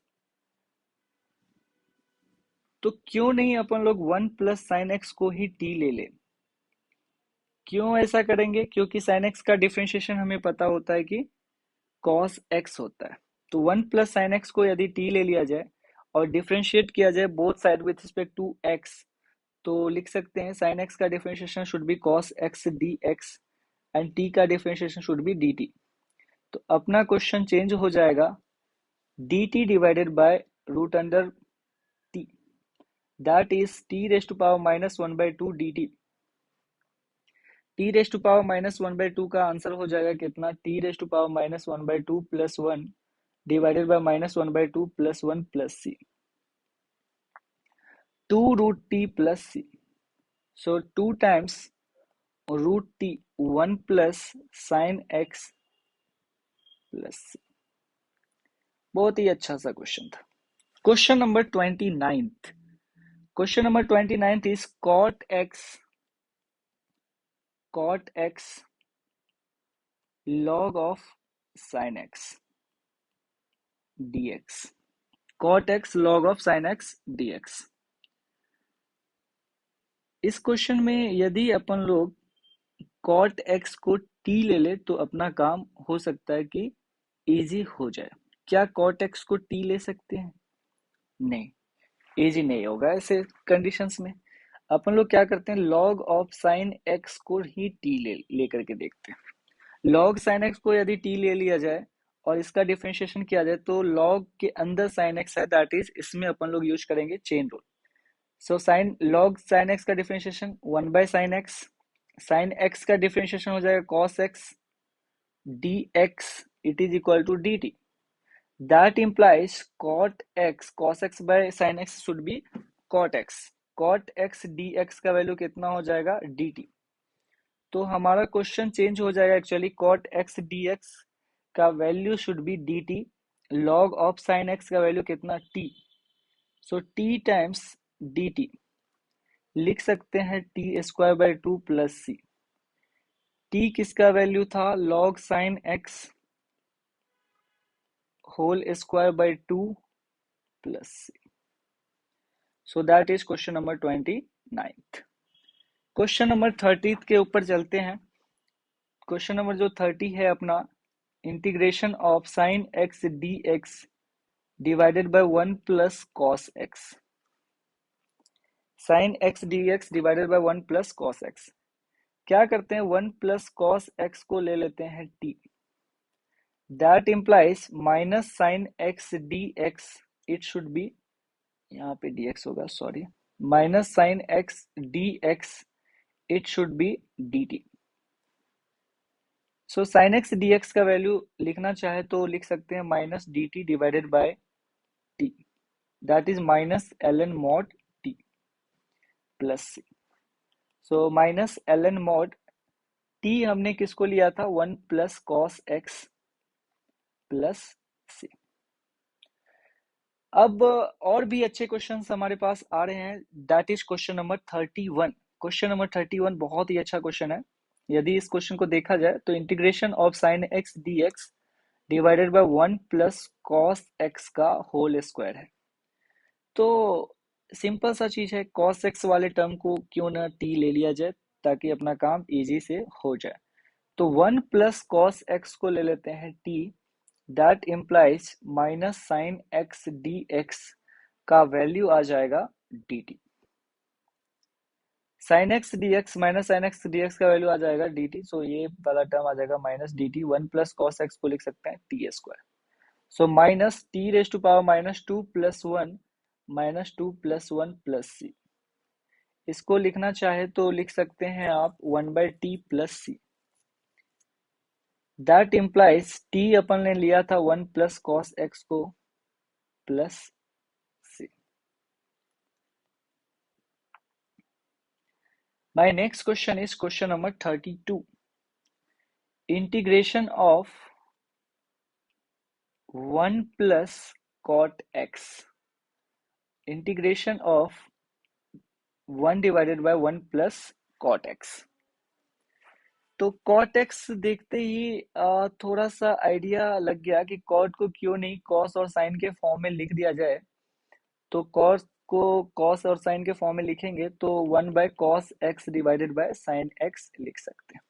तो क्यों नहीं अपन लोग 1 प्लस साइन x को ही t ले ले? क्यों ऐसा करेंगे? क्योंकि साइन x का डिफरेंशिएशन हमें पता होता है कि cos x होता है। तो 1 प्लस साइन x को यदि t ले लिया जाए और डिफरेंशिएट किया जाए both side with respect to x, तो लिख सकते हैं साइन x का differentiation should be cos x dx and t का डिफरेंशिएशन शुड बी dt। तो अपना क्वेश्चन चेंज हो जाएगा dt divided by root under t that is t raise to power -1/2 dt। t raise to power -1/2 का answer हो जाएगा कितना? t raise to power -1/2 plus 1 divided by -1/2 plus 1 plus c। 2 root t plus c। So 2 times root t 1 plus sin x plus c। बहुत ही अच्छा सा question था। Question number 29th। Question number 29th is cot x log of sin x dx। cot x log of sin x dx। इस question में यदि अपन लोग cot x को t ले ले तो अपना काम हो सकता है कि इजी हो जाए। क्या cot x को t ले सकते हैं? नहीं, इजी नहीं होगा ऐसे कंडीशंस में। अपन लोग क्या करते हैं? log ऑफ sin x को ही t ले करके देखते हैं। log sin x को यदि t ले लिया जाए और इसका डिफरेंशिएशन किया जाए तो log के अंदर sin x है दैट इज इसमें अपन लोग यूज करेंगे चेन रूल। सो log sin x का differentiation 1/sin x, sin x का डिफरेंशिएशन हो जाएगा cos x dx it is equal to dt। That implies cos x by sin x should be cot x। cot x dx का value कितना हो जाएगा? dt। तो हमारा क्वेश्चन चेंज हो जाएगा एक्चुअली cot x dx का value should be dt। log of sin x का वैल्यू कितना? t। So t times dt लिख सकते हैं t² by 2 plus c। t किसका वैल्यू था? log sin x whole square by 2 plus c। So that is question number 29th। Question number 30th के ऊपर चलते हैं। क्वेश्चन नंबर जो 30 है अपना, integration of sine x dx divided by 1 plus cos x। Sine x dx divided by 1 plus cos x। क्या करते हैं? 1 प्लस कॉस x को ले लेते हैं t। That implies minus sine x dx it should be, यहाँ पे dx होगा sorry, minus sine x dx it should be dt। So sine x dx का वैल्यू लिखना चाहे तो लिख सकते हैं minus dt divided by t that is minus ln mod t plus c। So minus ln mod t हमने किसको लिया था? 1 plus cos x plus c। अब और भी अच्छे क्वेश्चंस हमारे पास आ रहे हैं that is question number 31। Question number 31 बहुत ही अच्छा क्वेश्चन है। यदि इस क्वेश्चन को देखा जाए तो integration of sine x dx divided by 1 plus cos x का होल स्क्वायर है। तो सिंपल सा चीज है, cos x वाले टर्म को क्यों ना t ले लिया जाए ताकि अपना काम इजी से हो जाए। तो 1 प्लस cos x को ले लेते हैं t, that implies minus sine x dx का वैल्यू आ जाएगा dt। Sine x d x minus sine x d x का वैल्यू आ जाएगा डी टी, सो ये वाला टर्म आ जाएगा minus d t. 1 plus cos x को लिख सकते हैं t square, so minus t raise to power minus 2 plus 1 minus 2 plus 1 plus c. इसको लिखना चाहे तो लिख सकते हैं आप 1 by t plus c. That implies t अपन ने लिया था 1 प्लस कॉस एक्स को plus c. My next question is question number 32. Integration of 1 plus cot x. Integration of 1 divided by 1 plus cot x. तो cot x देखते ही थोड़ा सा idea लग गया कि cot को क्यों नहीं cos और sin के फॉर्म में लिख दिया जाए। तो cos को cos और sin के फॉर्म में लिखेंगे तो 1 by cos x divided by sin x लिख सकते हैं।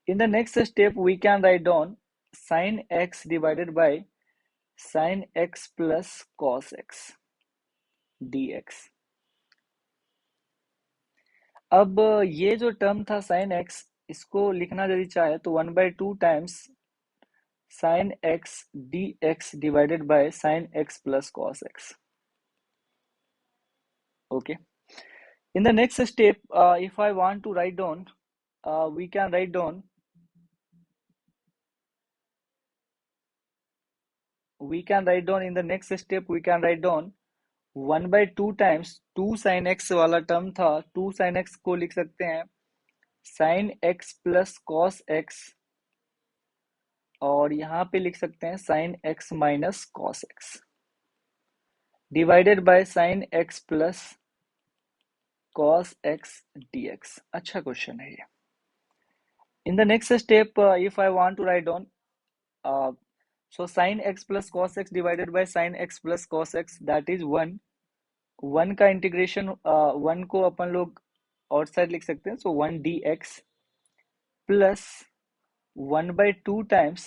In the next step, we can write down sin x divided by sin x plus cos x dx। अब ये जो टर्म था sin x, इसको लिखना यदि चाहे तो 1 by 2 times sin x dx divided by sin x plus cos x। Okay. In the next step, if I want to write down, we can write down in the next step we can write down 1 by 2 times 2 sin x वाला term था, 2 sin x को लिख सकते हैं sin x plus cos x, और यहाँ पे लिख सकते हैं sin x minus cos x divided by sin x plus cos x dx। अच्छा क्वेश्चन है ये। In the next step if I want to write down, so sin x plus cos x divided by sin x plus cos x, that is 1। 1 का integration 1 को अपन लोग और side लिख सकते हैं, सो 1 dx plus 1 by 2 times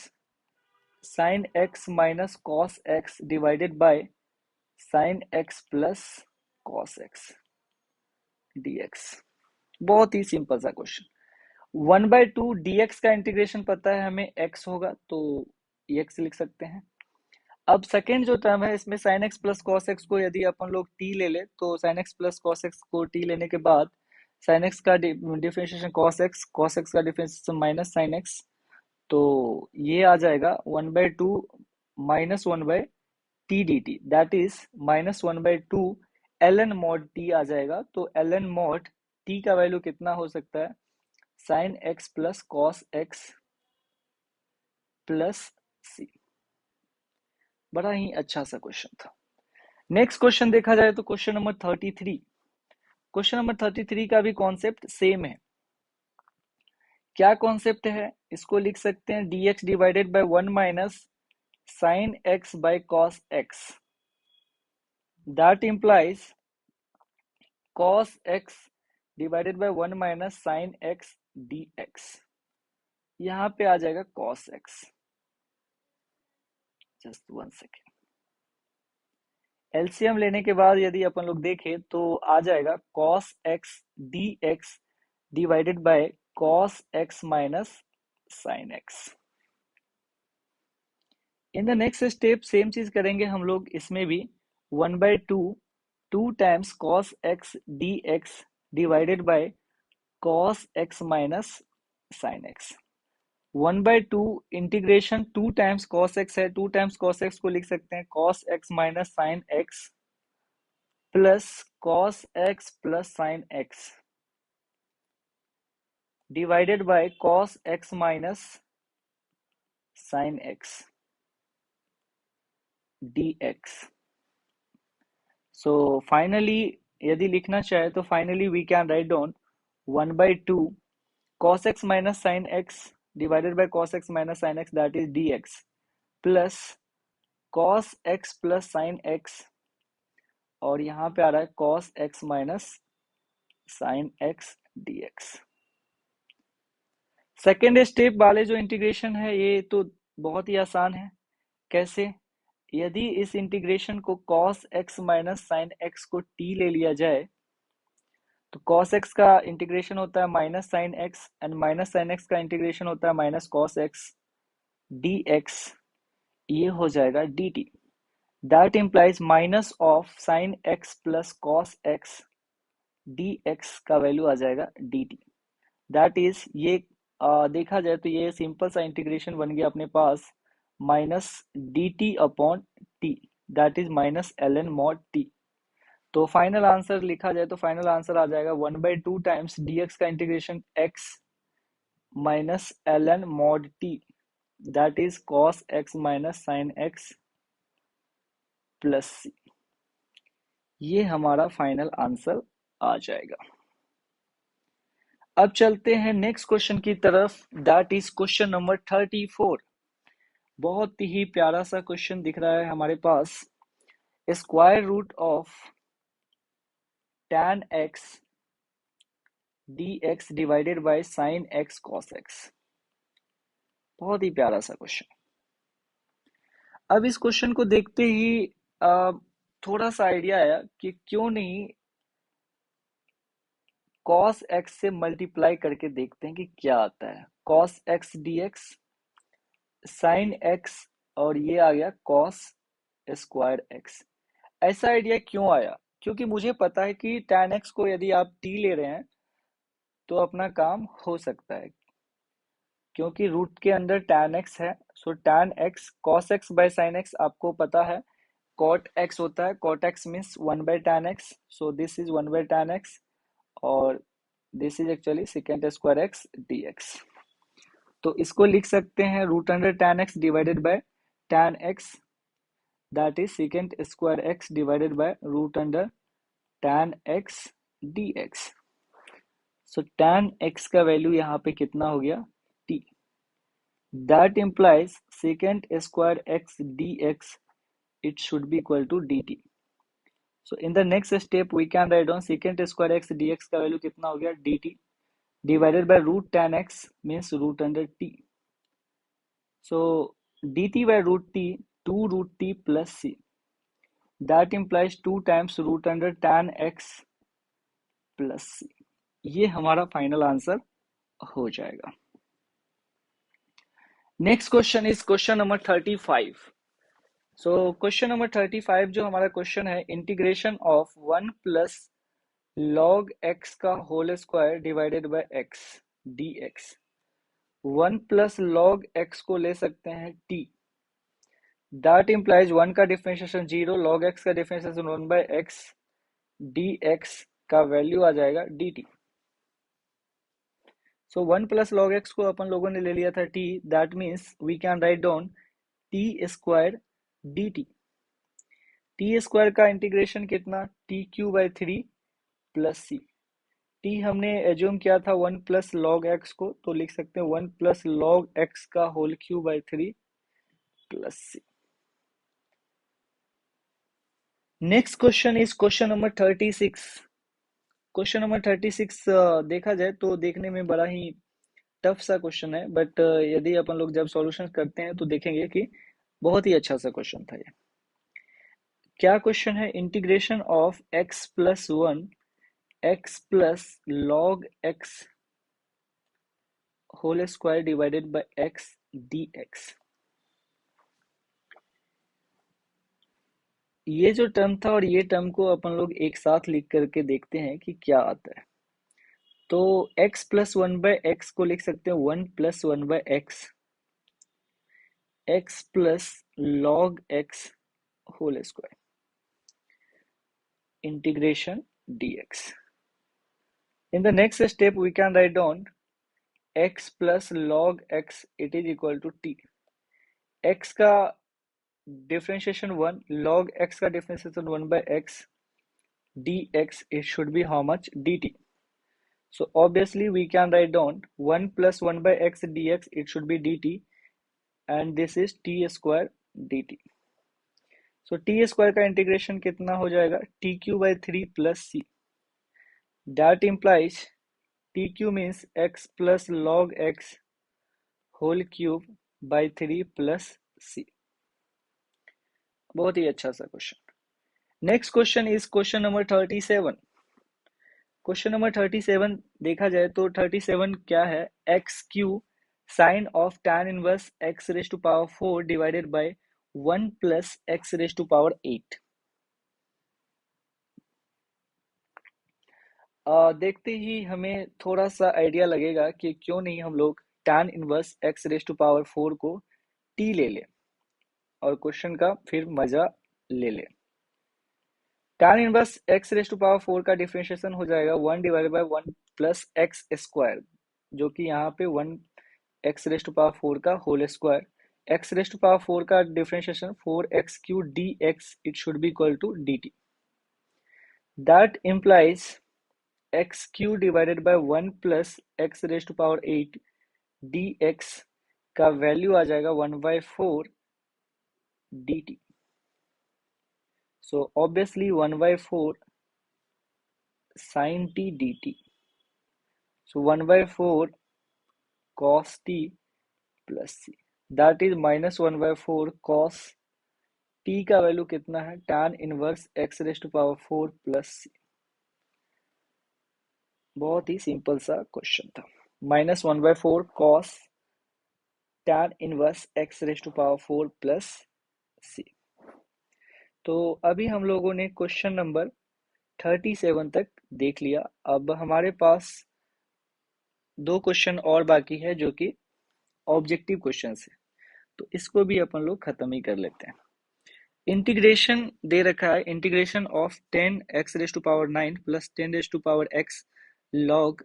sin x minus cos x divided by sin x plus cos x dx। बहुत ही सिंपल सा क्वेश्चन। 1 by 2 dx का इंटीग्रेशन पता है हमें x होगा, तो x लिख सकते हैं। अब सेकेंड जो टर्म है इसमें sin x plus cos x को यदि अपन लोग t ले ले तो sin x plus cos x को t लेने के बाद sin x का डिफरेंशिएशन cos x का डिफरेंशिएशन माइनस sin x, तो ये आ जाएगा 1 by 2 minus 1 by t dt, that is minus 1 by 2 ln mod t आ जाएगा। तो ln mod t का वैल्यू कितना हो सकता है, sin x plus cos x plus c। बड़ा ही अच्छा सा क्वेश्चन था। नेक्स्ट क्वेश्चन देखा जाए तो क्वेश्चन नंबर 33। क्वेश्चन नंबर 33 का भी कॉन्सेप्ट सेम है। क्या कॉन्सेप्ट है, इसको लिख सकते हैं dx divided by 1 minus sin x by cos x, that implies cos x divided by 1 minus sin x dx। यहाँ पे आ जाएगा cos x। Just 1 second. LCM लेने के बाद यदि अपन लोग देखें तो आ जाएगा cos x dx divided by cos x minus sin x। In the next step same चीज करेंगे हम लोग इसमें भी, 1 by 2 times cos x dx divided by cos x minus sin x। 1 by 2 integration 2 times cos x है, 2 times cos x को लिख सकते हैं cos x minus sin x plus cos x plus sin x divided by cos x minus sin x dx। So finally यदि लिखना चाहे तो finally we can write down 1 by 2 cos x minus sin x divided by cos x minus sin x, that is dx, plus cos x plus sin x और यहाँ पे आ रहा है cos x minus sin x dx। Second step वाले जो integration है ये तो बहुत ही आसान है। कैसे? यदि इस इंटीग्रेशन को cos x minus sin x को t ले लिया जाए तो cos x का इंटीग्रेशन होता है minus sin x and minus sin x का इंटीग्रेशन होता है माइनस cos x dx, ये हो जाएगा dt। That implies minus of sin x plus cos x dx का वैल्यू आ जाएगा dt। दैट इज ये देखा जाए तो ये सिंपल सा इंटीग्रेशन बन गया अपने पास minus d t upon t, that is minus l n mod t. तो फाइनल आंसर लिखा जाए तो फाइनल आंसर आ जाएगा 1/2 टाइम्स dx का integration x minus l n mod t, that is cos x minus sin x plus c. ये हमारा final answer आ जाएगा। अब चलते हैं नेक्स्ट क्वेश्चन की तरफ, दैट इज क्वेश्चन नंबर 34। बहुत ही प्यारा सा क्वेश्चन दिख रहा है हमारे पास। Square root of tan x dx divided by sin x cos x। बहुत ही प्यारा सा क्वेश्चन। अब इस क्वेश्चन को देखते ही थोड़ा सा आइडिया आया कि क्यों नहीं cos x से मल्टीप्लाई करके देखते हैं कि क्या आता है। cos x dx sin x और ये आ गया cos स्क्वायर x। ऐसा आइडिया क्यों आया? क्योंकि मुझे पता है कि tan x को यदि आप t ले रहे हैं तो अपना काम हो सकता है, क्योंकि रूट के अंदर tan x है। So tan x cos x by sin x आपको पता है cot x होता है। cot x means 1/tan x, so this is 1/tan x और this is actually secant square x dx। तो इसको लिख सकते हैं root under tan x divided by tan x, that is secant square x divided by root under tan x dx। So tan x का value यहाँ पे कितना हो गया? t। That implies secant square x dx, it should be equal to dt. So in the next step we can write down secant square x dx का value कितना हो गया? dt divided by root tan x means root under t. So dt by root t 2 root t plus c, that implies 2 times root under tan x plus c। ये हमारा final answer हो जाएगा। Next question is question number 35। So question number 35 जो हमारा question है, integration of 1 plus log x का whole square divided by x dx। 1 plus log x को ले सकते हैं t, दैट इम्प्लाइज 1 का डिफरेंशिएशन 0, लॉग एक्स का डिफरेंशिएशन 1/x dx का वैल्यू आ जाएगा dt। So 1 plus log x को अपन लोगों ने ले लिया था t, that means we can write down t square dt। T square का इंटीग्रेशन कितना? TQ/3 plus c. टी हमने एज्यूम किया था 1 प्लस लॉग एक्स को, तो लिख सकते हैं 1 प्लस लॉग एक्स का whole Q/3 plus c. Next question is question number 36। Question number 36 देखा जाए तो देखने में बड़ा ही टफ सा क्वेश्चन है, बट यदि अपन लोग जब सॉल्यूशन करते हैं तो देखेंगे कि बहुत ही अच्छा सा क्वेश्चन था ये। क्या क्वेश्चन है? Integration of x plus 1 x plus log x whole square divided by x dx। ये जो टर्म था और ये टर्म को अपन लोग एक साथ लिख करके देखते हैं कि क्या आता है। तो x प्लस 1/x को लिख सकते हैं 1 plus 1/x, x plus log x whole square integration dx। In the next step we can write down x plus log x, it is equal to t। x का differentiation 1, log x का differentiation 1/x dx, it should be how much? dt। So obviously we can write down 1 plus 1/x dx, it should be dt, and this is t square dt। So t square का integration कितना हो जाएगा, t cube by 3 plus c, that implies t cube means x plus log x whole cube by 3 plus c. बहुत ही अच्छा सा question. Next question is question number 37। Question number 37 देखा जाए तो 37 क्या है, x cube sine of tan inverse x raise to power 4 divided by 1 plus x raise to power 8। देखते ही हमें थोड़ा सा आइडिया लगेगा कि क्यों नहीं हम लोग tan inverse x raise to power 4 को t ले ले और क्वेश्चन का फिर मजा ले ले। tan inverse x raise to power 4 का डिफरेंशिएशन हो जाएगा 1 divided by 1 plus x square, जो कि यहाँ पे 1 एक्स रेज टू पावर 4 का whole square, x raise to power 4 का differentiation 4x cube d x, it should be equal to d t. That implies x cube divided by 1 plus x raise to power 8 d x का value आ जाएगा 1/4 d t. So obviously 1/4 sin t dt, so 1/4 cos t plus c, that is minus 1/4 cos t का value कितना है, tan inverse x raise to power 4 plus c। बहुत ही simple सा question था। -1/4 cos tan inverse x raise to power 4 plus c। तो अभी हम लोगों ने क्वेश्चन नंबर 37 तक देख लिया। अब हमारे पास 2 क्वेश्चन और बाकी है जो कि ऑब्जेक्टिव क्वेश्चन है, तो इसको भी अपन लोग खत्म ही कर लेते हैं। इंटीग्रेशन दे रखा है, integration of 10 x raise to power 9 plus 10 raise to power x log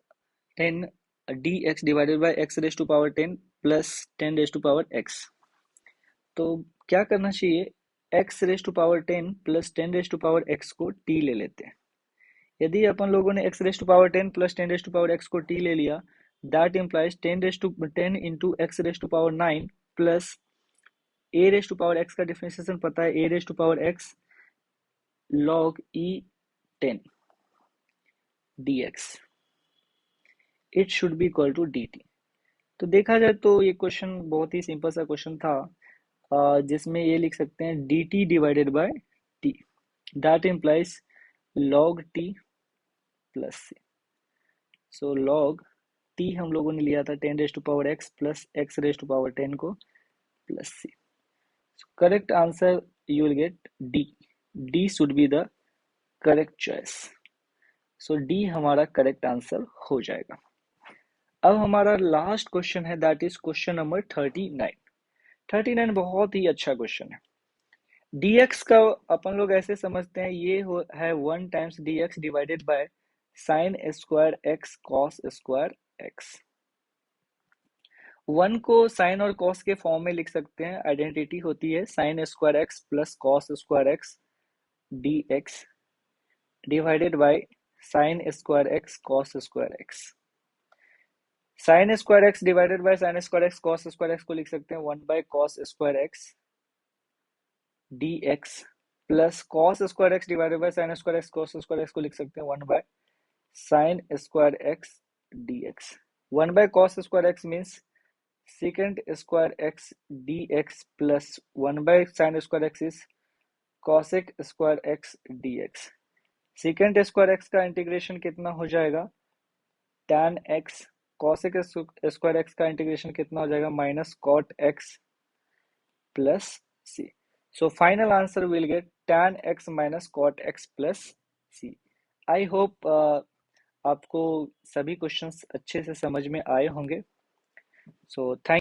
10 dx divided by x raise to power 10 plus 10 raise to power x। तो क्या करना चाहिए, x raise to power 10 plus 10 raise to power x को t ले लेते हैं। यदि अपन लोगों ने x raise to power 10 plus 10 raise to power x को t ले लिया, that implies 10 into x raise to power 9 plus a raise to power x का डिफरेंशिएशन पता है, a raise to power x log e 10 dx, it should be equal to dt। तो देखा जाए तो ये क्वेश्चन बहुत ही सिंपल सा क्वेश्चन था, जिसमें ये लिख सकते हैं dt divided by t, that implies log t plus c। So log t हम लोगों ने लिया था 10 raise to power x plus x raise to power 10 को plus c। Correct answer you will get d, d should be the correct choice. So d हमारा correct answer हो जाएगा। अब हमारा लास्ट क्वेश्चन है, दैट इज क्वेश्चन नंबर 39। 39 बहुत ही अच्छा क्वेश्चन है। dx का अपन लोग ऐसे समझते हैं, ये है 1 times dx divided bye sine square x cos square x। 1 को साइन और कॉस के फॉर्म में लिख सकते हैं, आइडेंटिटी होती है sine square x plus cos square x dx divided bye sine square x cos square x। Sign square x divided by sine square x cos square x को लिख सकते हैं 1 by cos square x dx plus cos square x divided by sine square x cos square x को लिख सकते हैं 1 by sine square x dx। 1 by cos square x means second square x dx plus 1 by sine square x is cosec square x dx। Second square x का integration कितना हो जाएगा, tan x cosec square x का integration कितना हो जाएगा, minus cot x plus c. So final answer will get tan x minus cot x plus c. I hope आपको सभी क्वेश्चंस अच्छे से समझ में आए होंगे। So thank